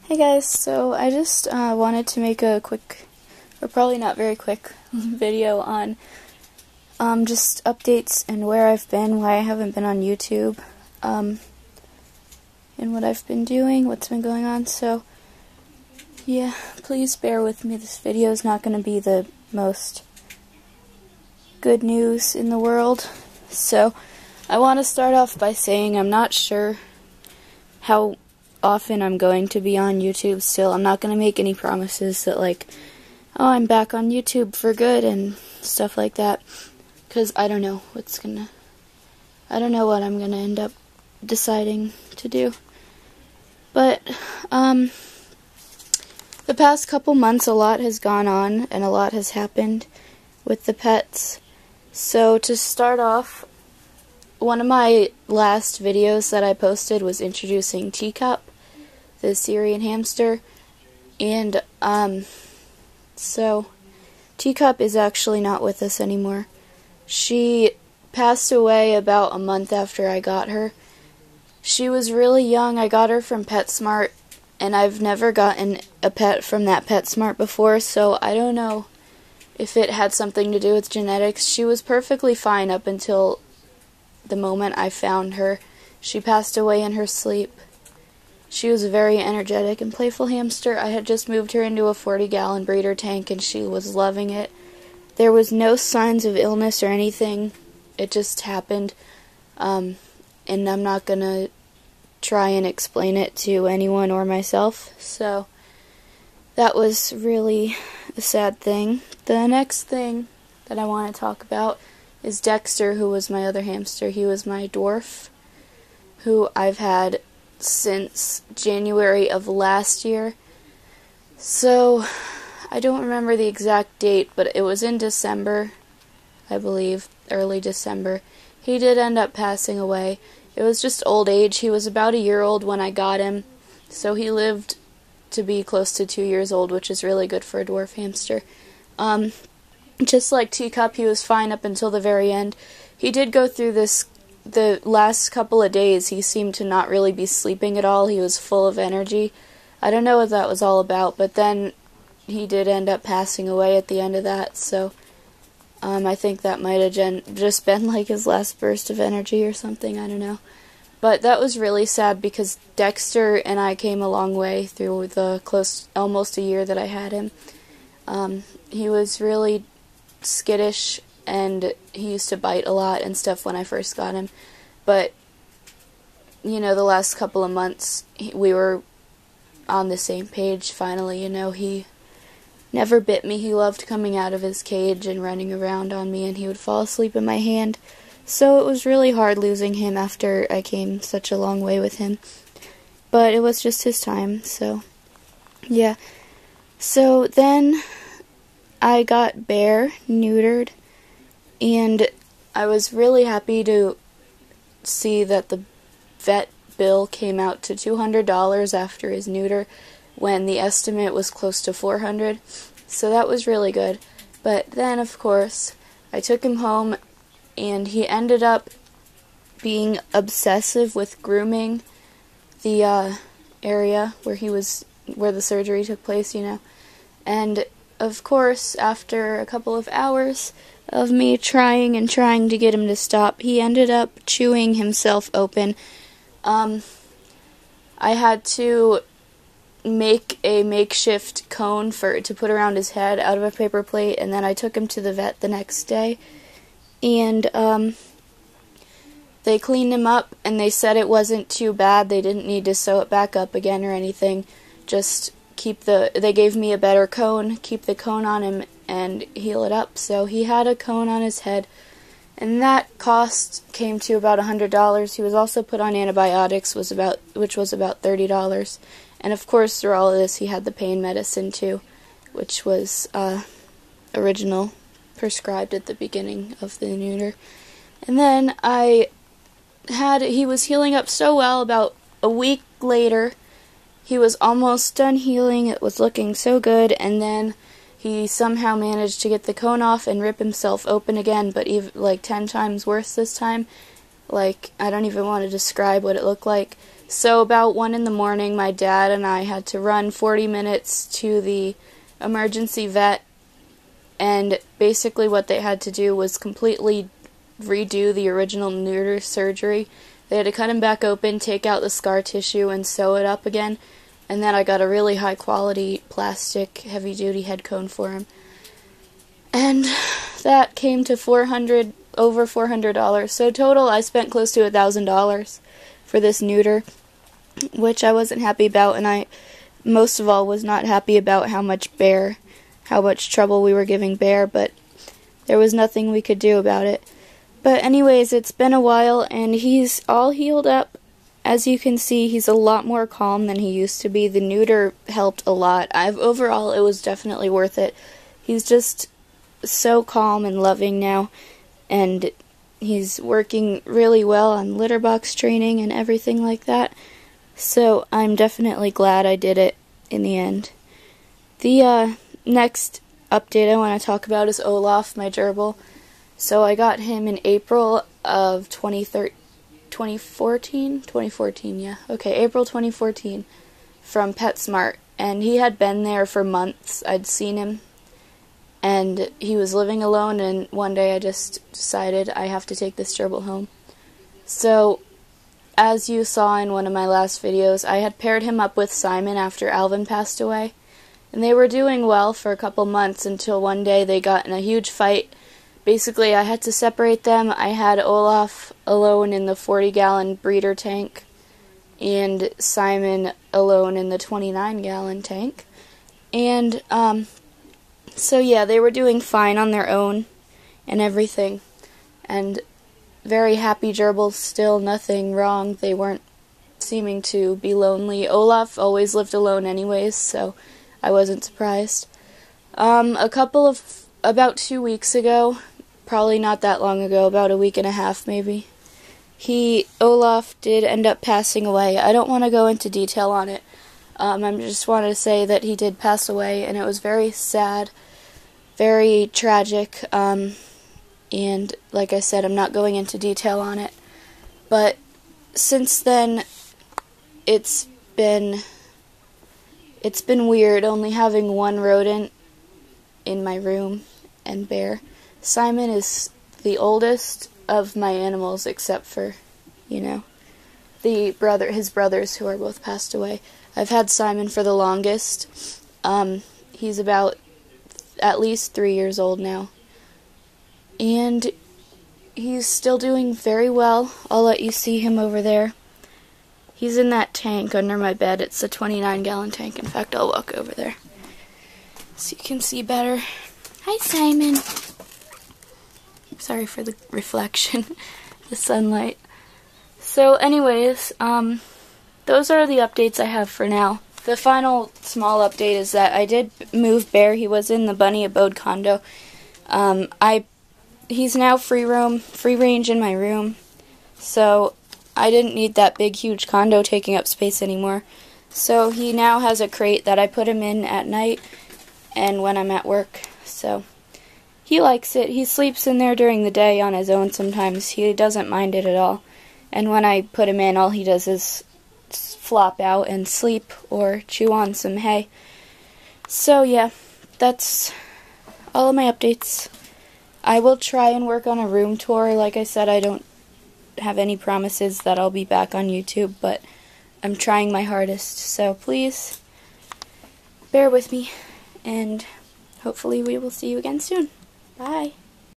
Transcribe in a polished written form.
Hey guys, so I just wanted to make a quick, or probably not very quick, video on just updates and where I've been, why I haven't been on YouTube, and what I've been doing, what's been going on. So yeah, please bear with me. This video is not going to be the most good news in the world. So I want to start off by saying I'm not sure how often I'm going to be on YouTube still. I'm not going to make any promises that like, oh, I'm back on YouTube for good and stuff like that, because I don't know what I'm going to end up deciding to do. But the past couple months a lot has gone on and a lot has happened with the pets. So to start off, one of my last videos that I posted was introducing Teacup, the Syrian hamster, and so Teacup is actually not with us anymore. She passed away about a month after I got her. She was really young. I got her from PetSmart, and I've never gotten a pet from that PetSmart before, so I don't know if it had something to do with genetics. She was perfectly fine up until the moment I found her. She passed away in her sleep. She was a very energetic and playful hamster. I had just moved her into a 40-gallon breeder tank and she was loving it. There was no signs of illness or anything. It just happened. And I'm not going to try and explain it to anyone or myself. So that was really a sad thing. The next thing that I want to talk about is Dexter, who was my other hamster. He was my dwarf, who I've had since January of last year. So I don't remember the exact date, but it was in December, I believe, early December. He did end up passing away. It was just old age. He was about a year old when I got him, so he lived to be close to 2 years old, which is really good for a dwarf hamster. Just like Teacup, he was fine up until the very end. He did go through the last couple of days, he seemed to not really be sleeping at all. He was full of energy. I don't know what that was all about, but then he did end up passing away at the end of that, so I think that might have just been like his last burst of energy or something, I don't know. But that was really sad because Dexter and I came a long way through the almost a year that I had him. He was really skittish, and he used to bite a lot and stuff when I first got him. But, you know, the last couple of months, we were on the same page finally. You know, he never bit me. He loved coming out of his cage and running around on me, and he would fall asleep in my hand. So it was really hard losing him after I came such a long way with him. But it was just his time, so yeah. So then I got Bear neutered, and I was really happy to see that the vet bill came out to $200 after his neuter, when the estimate was close to $400. So that was really good. But then, of course, I took him home, and he ended up being obsessive with grooming the area where the surgery took place, you know. And of course, after a couple of hours of me trying to get him to stop, he ended up chewing himself open. I had to make a makeshift cone to put around his head out of a paper plate, and then I took him to the vet the next day, and they cleaned him up, and they said it wasn't too bad. They didn't need to sew it back up again or anything. Just they gave me a better cone, keep the cone on him, and heal it up. So he had a cone on his head, and that cost came to about $100. He was also put on antibiotics, which was about $30. And of course, through all of this, he had the pain medicine too, which was original prescribed at the beginning of the neuter. And then he was healing up so well. About a week later, he was almost done healing. It was looking so good, and then he somehow managed to get the cone off and rip himself open again, but even like 10 times worse this time. Like, I don't even want to describe what it looked like. So about 1 in the morning, my dad and I had to run 40 minutes to the emergency vet, and basically what they had to do was completely redo the original neuter surgery. They had to cut him back open, take out the scar tissue, and sew it up again, and then I got a really high quality plastic heavy duty head cone for him. And that came to over $400. So total I spent close to $1,000 for this neuter, which I wasn't happy about, and I most of all was not happy about how much trouble we were giving Bear, but there was nothing we could do about it. But anyways, it's been a while, and he's all healed up. As you can see, he's a lot more calm than he used to be. The neuter helped a lot. Overall, it was definitely worth it. He's just so calm and loving now, and he's working really well on litter box training and everything like that. So I'm definitely glad I did it in the end. The next update I want to talk about is Olaf, my gerbil. So I got him in April of 2014, yeah. Okay, April 2014 from PetSmart, and he had been there for months. I'd seen him, and he was living alone, and one day I just decided I have to take this gerbil home. So, as you saw in one of my last videos, I had paired him up with Simon after Alvin passed away, and they were doing well for a couple months until one day they got in a huge fight. Basically, I had to separate them. I had Olaf alone in the 40-gallon breeder tank, and Simon alone in the 29-gallon tank. And, so yeah, they were doing fine on their own and everything. And very happy gerbils still, nothing wrong. They weren't seeming to be lonely. Olaf always lived alone anyways, so I wasn't surprised. About 2 weeks ago, probably not that long ago, about a week and a half maybe, Olaf did end up passing away. I don't want to go into detail on it. I just wanted to say that he did pass away, and it was very sad, very tragic, and like I said, I'm not going into detail on it. But since then, it's been weird only having one rodent in my room and Bear. Simon is the oldest of my animals, except for, his brothers who are both passed away. I've had Simon for the longest. He's about at least 3 years old now. And he's still doing very well. I'll let you see him over there. He's in that tank under my bed. It's a 29-gallon tank. In fact, I'll walk over there so you can see better. Hi, Simon. Sorry for the reflection, the sunlight. So anyways, those are the updates I have for now. The final small update is that I did move Bear. He was in the bunny abode condo. He's now free range in my room. So I didn't need that big, huge condo taking up space anymore. So he now has a crate that I put him in at night and when I'm at work. So he likes it. He sleeps in there during the day on his own sometimes. He doesn't mind it at all. And when I put him in, all he does is flop out and sleep or chew on some hay. So yeah, that's all of my updates. I will try and work on a room tour. Like I said, I don't have any promises that I'll be back on YouTube, but I'm trying my hardest. So please bear with me, and hopefully we will see you again soon. Bye.